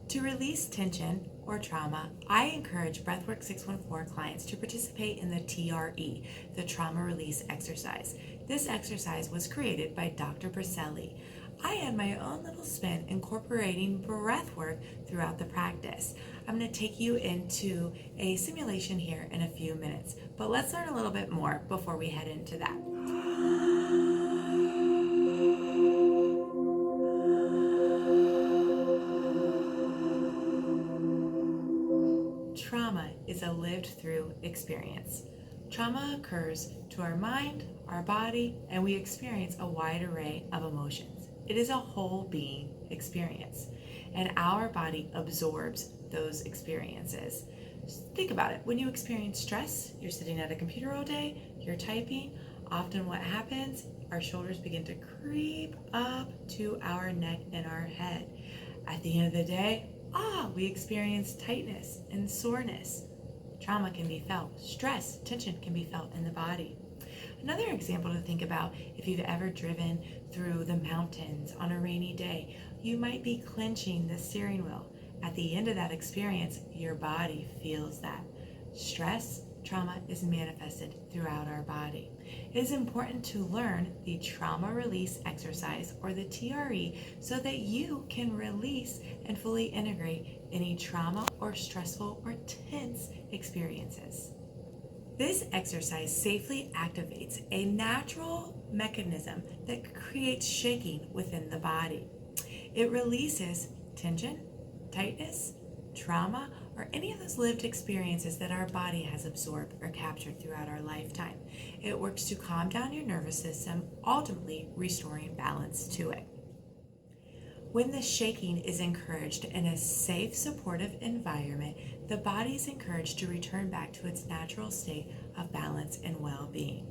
To release tension or trauma, I encourage Breathwork 614 clients to participate in the TRE, the Trauma Release Exercise. This exercise was created by Dr. Briselli. I add my own little spin incorporating breathwork throughout the practice. I'm going to take you into a simulation here in a few minutes, but let's learn a little bit more before we head into that. Trauma is a lived through experience. Trauma occurs to our mind, our body, and we experience a wide array of emotions. It is a whole being experience, and our body absorbs those experiences. Think about it. When you experience stress, you're sitting at a computer all day, you're typing. Often what happens, our shoulders begin to creep up to our neck and our head. At the end of the day, we experience tightness and soreness. Trauma can be felt. Stress, tension can be felt in the body. Another example to think about, if you've ever driven through the mountains on a rainy day, you might be clenching the steering wheel. At the end of that experience, your body feels that. Stress, trauma is manifested throughout our body. It is important to learn the trauma release exercise, or the TRE, so that you can release and fully integrate any trauma or stressful or tense experiences. This exercise safely activates a natural mechanism that creates shaking within the body. It releases tension, tightness, trauma, or any of those lived experiences that our body has absorbed or captured throughout our lifetime. It works to calm down your nervous system, ultimately restoring balance to it. When the shaking is encouraged in a safe, supportive environment, the body is encouraged to return back to its natural state of balance and well-being.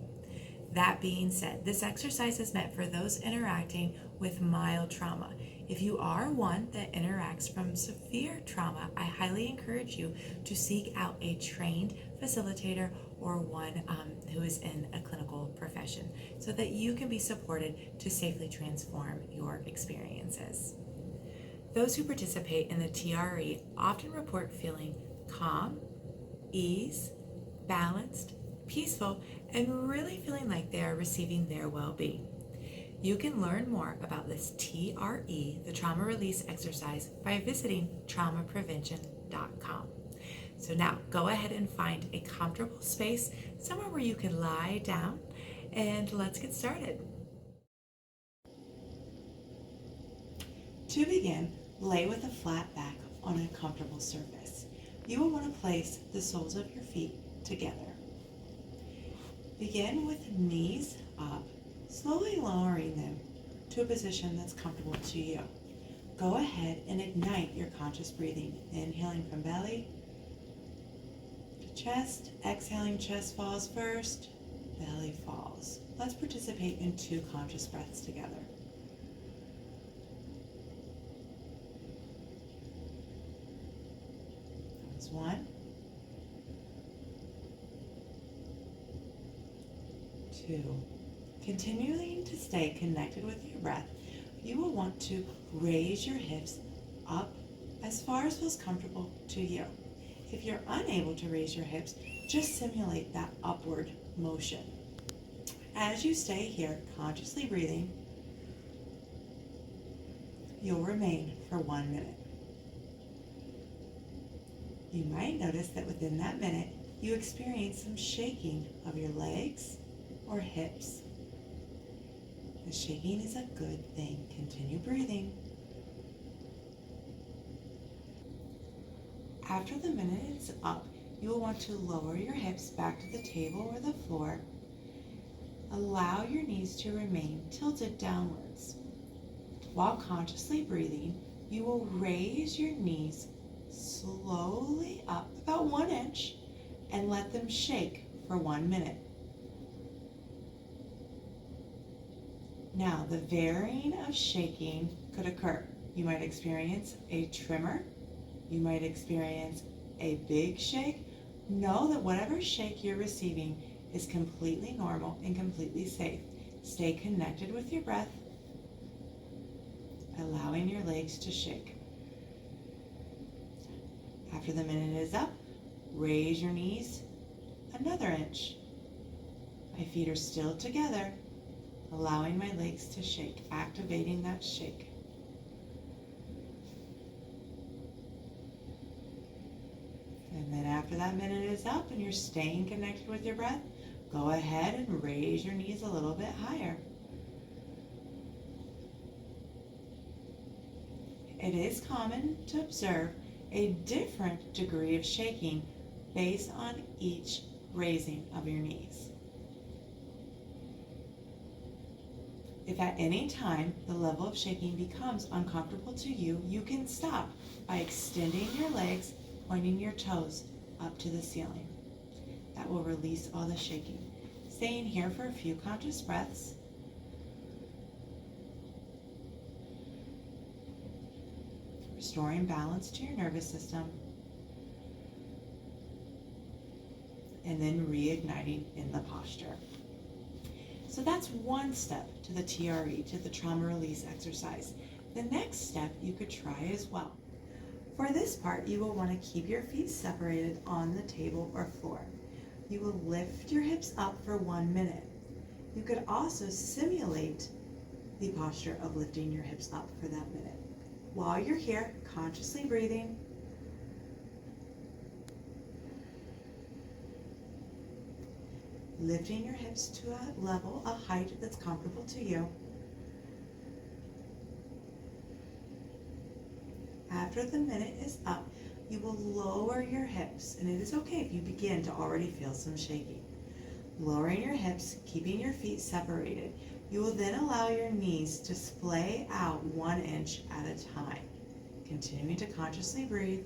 That being said, this exercise is meant for those interacting with mild trauma. If you are one that interacts from severe trauma, I highly encourage you to seek out a trained facilitator or one who is in a clinical profession, so that you can be supported to safely transform your experiences. Those who participate in the TRE often report feeling calm, ease, balanced, peaceful, and really feeling like they are receiving their well-being. You can learn more about this TRE, the Trauma Release Exercise, by visiting traumaprevention.com. So now go ahead and find a comfortable space, somewhere where you can lie down, and let's get started. To begin, lay with a flat back on a comfortable surface. You will want to place the soles of your feet together. Begin with knees up, slowly lowering them to a position that's comfortable to you. Go ahead and ignite your conscious breathing, inhaling from belly to chest, exhaling, chest falls first, belly falls. Let's participate in 2 conscious breaths together. That was 1, 2. Continuing to stay connected with your breath, you will want to raise your hips up as far as feels comfortable to you. If you're unable to raise your hips, just simulate that upward motion. As you stay here, consciously breathing, you'll remain for 1 minute. You might notice that within that minute, you experience some shaking of your legs or hips. The shaking is a good thing. Continue breathing. After the minute is up, you will want to lower your hips back to the table or the floor. Allow your knees to remain tilted downwards. While consciously breathing, you will raise your knees slowly up about 1 inch and let them shake for 1 minute. Now, the varying of shaking could occur. You might experience a tremor. You might experience a big shake. Know that whatever shake you're receiving is completely normal and completely safe. Stay connected with your breath, allowing your legs to shake. After the minute is up, raise your knees another inch. My feet are still together, allowing my legs to shake, activating that shake. And then after that minute is up and you're staying connected with your breath, go ahead and raise your knees a little bit higher. It is common to observe a different degree of shaking based on each raising of your knees. If at any time the level of shaking becomes uncomfortable to you, you can stop by extending your legs, pointing your toes up to the ceiling. That will release all the shaking. Staying here for a few conscious breaths. Restoring balance to your nervous system. And then reigniting in the posture. So that's one step to the TRE, to the trauma release exercise. The next step you could try as well. For this part, you will want to keep your feet separated on the table or floor. You will lift your hips up for 1 minute. You could also simulate the posture of lifting your hips up for that minute. While you're here, consciously breathing, lifting your hips to a level, a height that's comfortable to you. After the minute is up, you will lower your hips, and it is okay if you begin to already feel some shaking. Lowering your hips, keeping your feet separated. You will then allow your knees to splay out 1 inch at a time, continuing to consciously breathe.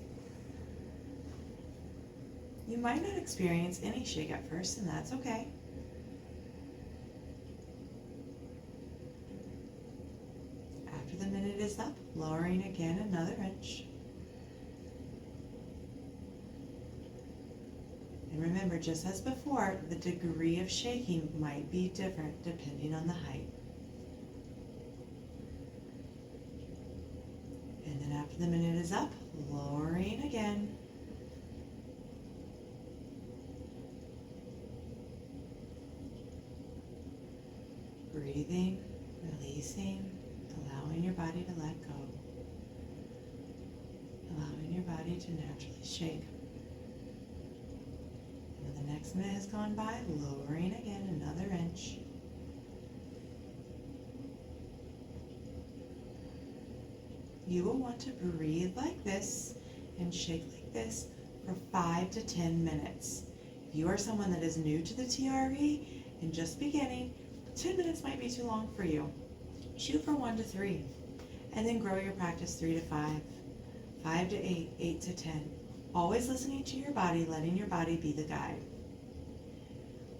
You might not experience any shake at first, and that's okay. After the minute is up, lowering again another inch. And remember, just as before, the degree of shaking might be different depending on the height. And then after the minute is up, lowering again. Breathing, releasing, allowing your body to let go. Allowing your body to naturally shake. And when the next minute has gone by, lowering again another inch. You will want to breathe like this and shake like this for 5 to 10 minutes. If you are someone that is new to the TRE and just beginning, 10 minutes might be too long for you. Shoot for 1 to 3, and then grow your practice 3 to 5, 5 to 8, 8 to 10. Always listening to your body, letting your body be the guide.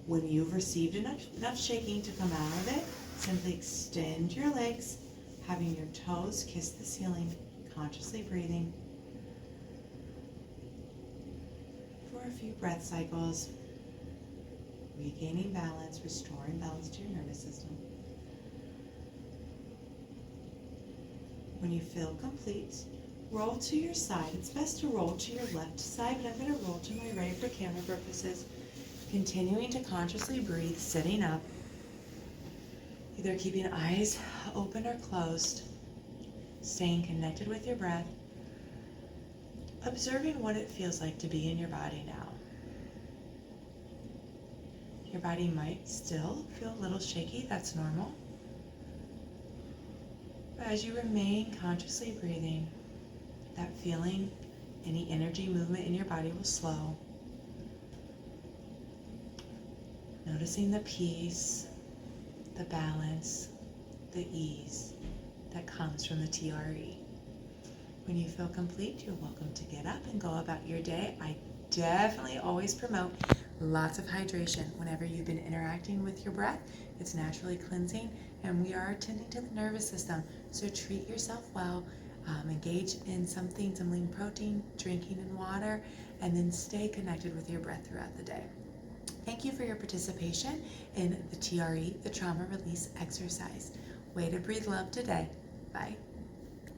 When you've received enough shaking to come out of it, simply extend your legs, having your toes kiss the ceiling, consciously breathing for a few breath cycles, regaining balance, restoring balance to your nervous system. When you feel complete, roll to your side. It's best to roll to your left side, but I'm going to roll to my right for camera purposes. Continuing to consciously breathe, sitting up, either keeping eyes open or closed, staying connected with your breath, observing what it feels like to be in your body now. Your body might still feel a little shaky, that's normal. But as you remain consciously breathing, that feeling, any energy movement in your body will slow. Noticing the peace, the balance, the ease that comes from the TRE. When you feel complete, you're welcome to get up and go about your day. I definitely always promote lots of hydration whenever you've been interacting with your breath. It's naturally cleansing, and we are attending to the nervous system. So treat yourself well, engage in some lean protein, drinking in water, and then stay connected with your breath throughout the day. Thank you for your participation in the TRE, the trauma release exercise. Way to breathe love today. Bye.